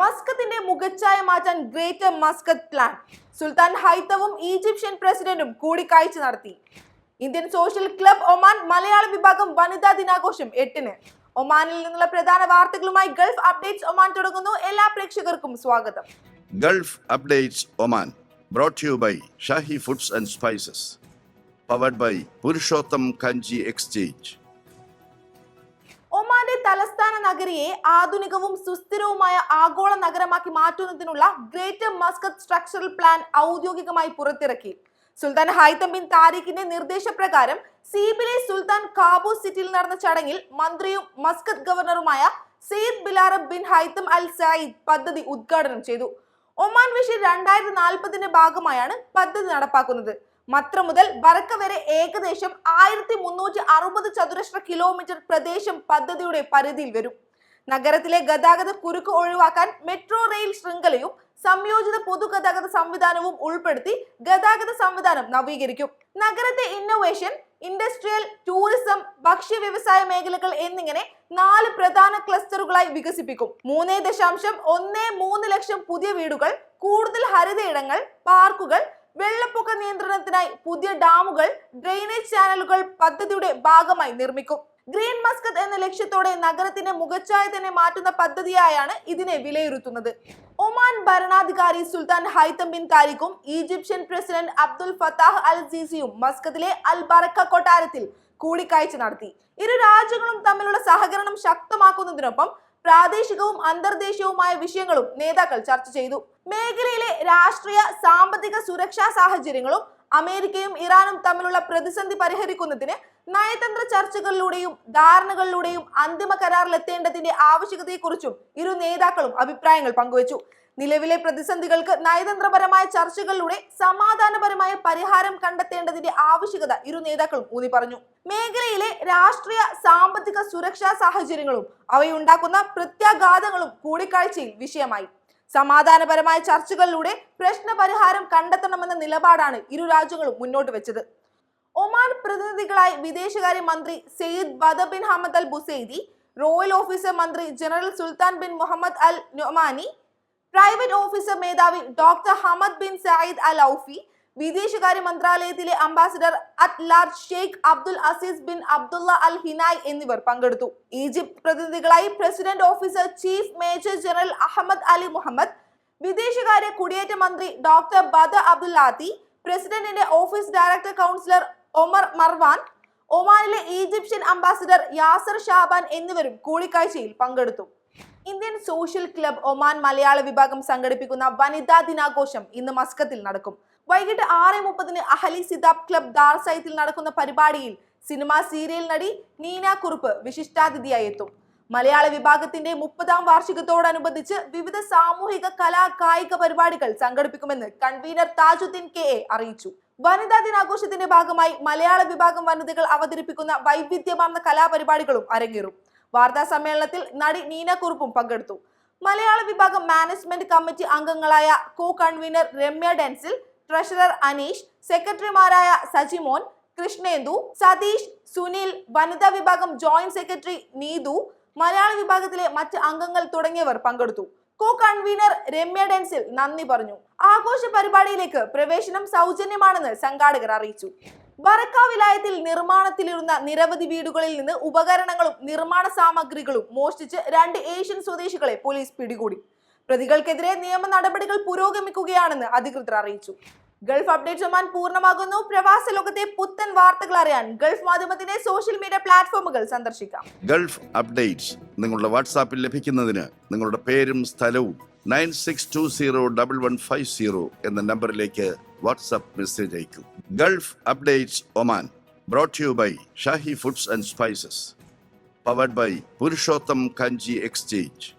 മസ്കത്തിന്റെ മുഖച്ഛായ മാറ്റാൻ greater Muscat plan. സുൽത്താൻ ഹൈത്തവും Egyptian പ്രസിഡന്റും കൂടിക്കാഴ്ച നടത്തി. ഇന്ത്യൻ സോഷ്യൽ ക്ലബ് ഒമാൻ മലയാള വിഭാഗം വനിതാ ദിനാഘോഷം 8-ന്. ഒമാനിൽ നിന്നുള്ള പ്രധാന വാർത്തകളുമായി ഗൾഫ് അപ്ഡേറ്റ്സ് ഒമാൻ തുടങ്ങുന്നു. എല്ലാ പ്രേക്ഷകർക്കും സ്വാഗതം. Gulf updates Oman brought to you by Shahi Foods and Spices, powered by Purushottam Kanji Exchange. ഒമാന്റെ തലസ്ഥാന നഗരിയെ ആധുനികവും സുസ്ഥിരവുമായ ആഗോള നഗരമാക്കി മാറ്റുന്നതിനുള്ള ഗ്രേറ്റർ മസ്കത്ത് സ്ട്രക്ചറൽ പ്ലാൻ ഔദ്യോഗികമായി പുറത്തിറക്കി. സുൽത്താൻ ഹൈത്തം ബിൻ താരിഖിന്റെ നിർദ്ദേശപ്രകാരം സീബിലെ സുൽത്താൻ കാബൂസ് സിറ്റിയിൽ നടന്ന ചടങ്ങിൽ മന്ത്രിയും മസ്കത്ത് ഗവർണറുമായ സെയ്ദ് ബിലാറബ് ബിൻ ഹൈത്തം അൽ സയീദ് പദ്ധതി ഉദ്ഘാടനം ചെയ്തു. ഒമാൻ വിഷൻ 2040 ഭാഗമായാണ് പദ്ധതി നടപ്പാക്കുന്നത്. മത്ര മുതൽ ബറക്ക വരെ ഏകദേശം 1360 ചതുരശ്ര കിലോമീറ്റർ പ്രദേശം പദ്ധതിയുടെ പരിധിയിൽ വരും. നഗരത്തിലെ ഗതാഗത കുരുക്ക് ഒഴിവാക്കാൻ മെട്രോ റെയിൽ ശൃംഖലയും സംയോജിത പൊതുഗതാഗത സംവിധാനവും ഉൾപ്പെടുത്തി ഗതാഗത സംവിധാനം നവീകരിക്കും. നഗരത്തെ ഇന്നോവേഷൻ, ഇൻഡസ്ട്രിയൽ, ടൂറിസം, ഭക്ഷ്യ വ്യവസായ മേഖലകൾ എന്നിങ്ങനെ 4 പ്രധാന ക്ലസ്റ്ററുകളായി വികസിപ്പിക്കും. 3.13 ലക്ഷം പുതിയ വീടുകൾ, കൂടുതൽ ഹരിതയിടങ്ങൾ, പാർക്കുകൾ, വെള്ളപ്പൊക്ക നിയന്ത്രണത്തിനായി പുതിയ ഡാമുകൾ, ഡ്രെയിനേജ് ചാനലുകൾ പദ്ധതിയുടെ ഭാഗമായി നിർമ്മിക്കും. ഗ്രീൻ മസ്കത്ത് എന്ന ലക്ഷ്യത്തോടെ നഗരത്തിന്റെ മുഖച്ഛായ തന്നെ മാറ്റുന്ന പദ്ധതിയായാണ് ഇതിനെ വിലയിരുത്തുന്നത്. ഒമാൻ ഭരണാധികാരി സുൽത്താൻ ഹൈത്തം ബിൻ താരിഖും Egyptian president Abdul Fattah al സീസിയും മസ്കത്തിലെ അൽ ബറക്ക കൊട്ടാരത്തിൽ കൂടിക്കാഴ്ച നടത്തി. ഇരു രാജ്യങ്ങളും തമ്മിലുള്ള സഹകരണം ശക്തമാക്കുന്നതിനൊപ്പം പ്രാദേശികവും അന്തർദേശീയവുമായ വിഷയങ്ങളും നേതാക്കൾ ചർച്ച ചെയ്തു. മേഖലയിലെ രാഷ്ട്രീയ, സാമ്പത്തിക, സുരക്ഷാ സാഹചര്യങ്ങളും അമേരിക്കയും ഇറാനും തമ്മിലുള്ള പ്രതിസന്ധി പരിഹരിക്കുന്നതിന് നയതന്ത്ര ചർച്ചകളിലൂടെയും ധാരണകളിലൂടെയും അന്തിമ കരാറിലെത്തേണ്ടതിന്റെ ആവശ്യകതയെക്കുറിച്ചും ഇരു നേതാക്കളും അഭിപ്രായങ്ങൾ പങ്കുവച്ചു. നിലവിലെ പ്രതിസന്ധികൾക്ക് നയതന്ത്രപരമായ ചർച്ചകളിലൂടെ സമാധാനപരമായ പരിഹാരം കണ്ടെത്തേണ്ടതിന്റെ ആവശ്യകത ഇരു നേതാക്കളും ഊന്നി പറഞ്ഞു. മേഖലയിലെ രാഷ്ട്രീയ, സാമ്പത്തിക, സുരക്ഷാ സാഹചര്യങ്ങളും അവയുണ്ടാക്കുന്ന പ്രത്യാഘാതങ്ങളും കൂടിക്കാഴ്ചയിൽ വിഷയമായി. സമാധാനപരമായ ചർച്ചകളിലൂടെ പ്രശ്ന പരിഹാരം കണ്ടെത്തണമെന്ന നിലപാടാണ് ഇരു രാജ്യങ്ങളും മുന്നോട്ട് വെച്ചത്. ഒമാൻ പ്രതിനിധികളായി വിദേശകാര്യ മന്ത്രി Sayyid Badr bin Hamad al Busaidi, royal officer മന്ത്രി general Sultan bin Mohammed al Nomani, private officer മേധാവി doctor Hamad bin Saeed al Aufi, വിദേശകാര്യ മന്ത്രാലയത്തിലെ ambassador at large Sheikh Abdul Aziz bin Abdullah al Hinai എന്നിവർ പങ്കെടുത്തു. Egypt പ്രതിനിധികളായി president officer chief major general Ahmed Ali Mohammed, വിദേശകാര്യ കുടിയേറ്റ മന്ത്രി doctor Badr Abdul Lati, പ്രസിഡന്റിന്റെ office director counsellor Omar Marwan, ഒമാനിലെ ഈജിപ്ഷ്യൻ അംബാസിഡർ യാസർ ഷാബാൻ എന്നിവരും കൂടിക്കാഴ്ചയിൽ പങ്കെടുത്തു. ഇന്ത്യൻ സോഷ്യൽ ക്ലബ് ഒമാൻ മലയാള വിഭാഗം സംഘടിപ്പിക്കുന്ന വനിതാ ദിനാഘോഷം ഇന്ന് മസ്കത്തിൽ നടക്കും. വൈകിട്ട് 6:30 അഹലി സിതാബ് ക്ലബ് ദാർ സൈത്തിൽ നടക്കുന്ന പരിപാടിയിൽ സിനിമാ സീരിയൽ നടി നീന കുറുപ്പ് വിശിഷ്ടാതിഥിയായി എത്തും. മലയാള വിഭാഗത്തിന്റെ 30ാം വാർഷികത്തോടനുബന്ധിച്ച് വിവിധ സാമൂഹിക, കലാ, കായിക പരിപാടികൾ സംഘടിപ്പിക്കുമെന്ന് കൺവീനർ താജുദ്ദീൻ KA അറിയിച്ചു. വനിതാ ദിനാഘോഷത്തിന്റെ ഭാഗമായി മലയാള വിഭാഗം വനിതകൾ അവതരിപ്പിക്കുന്ന വൈവിധ്യമാർന്ന കലാപരിപാടികളും അരങ്ങേറും. വാർത്താ സമ്മേളനത്തിൽ നടി നീന കുറുപ്പും പങ്കെടുത്തു. മലയാള വിഭാഗം മാനേജ്മെന്റ് കമ്മിറ്റി അംഗങ്ങളായ co convener Ramya Densil, treasurer Aneesh, സെക്രട്ടറിമാരായ സജിമോൻ, കൃഷ്ണേന്ദു, സതീഷ്, സുനിൽ, വനിതാ വിഭാഗം ജോയിന്റ് സെക്രട്ടറി നീതു, മലയാള വിഭാഗത്തിലെ മറ്റ് അംഗങ്ങൾ തുടങ്ങിയവർ പങ്കെടുത്തു. കോ കൺവീനർ രമ്യ ഡെൻസിൽ നന്ദി പറഞ്ഞു. ആഘോഷ പരിപാടിയിലേക്ക് പ്രവേശനം സൗജന്യമാണെന്ന് സംഘാടകർ അറിയിച്ചു. ബറക്ക വിലായത്തിൽ നിർമ്മാണത്തിലിരുന്ന നിരവധി വീടുകളിൽ നിന്ന് ഉപകരണങ്ങളും നിർമ്മാണ സാമഗ്രികളും മോഷ്ടിച്ച് 2 ഏഷ്യൻ സ്വദേശികളെ പോലീസ് പിടികൂടി. പ്രതികൾക്കെതിരെ നിയമ നടപടികൾ പുരോഗമിക്കുകയാണെന്ന് അധികൃതർ അറിയിച്ചു. ഗൾഫ് അപ്ഡേറ്റ്സ് ഒമാൻ പൂർണ്ണമാകുന്നു. പ്രവാസ ലോകത്തെ പുത്തൻ വാർത്തകൾ അറിയാൻ ഗൾഫ് മാധ്യമത്തിന്റെ സോഷ്യൽ മീഡിയ പ്ലാറ്റ്ഫോമുകൾ സന്ദർശിക്കാം. ഗൾഫ് അപ്ഡേറ്റ്സ് നിങ്ങളുടെ വാട്സാപ്പിൽ ലഭിക്കുന്നതിന് നിങ്ങളുടെ പേരും സ്ഥലവും 96201150 എന്ന നമ്പറിലേക്ക് വാട്സാപ്പ് മെസ്സേജ് അയക്കൂ. Gulf updates Oman brought to you by Shahi Foods and Spices, powered by Purushottam Kanji Exchange.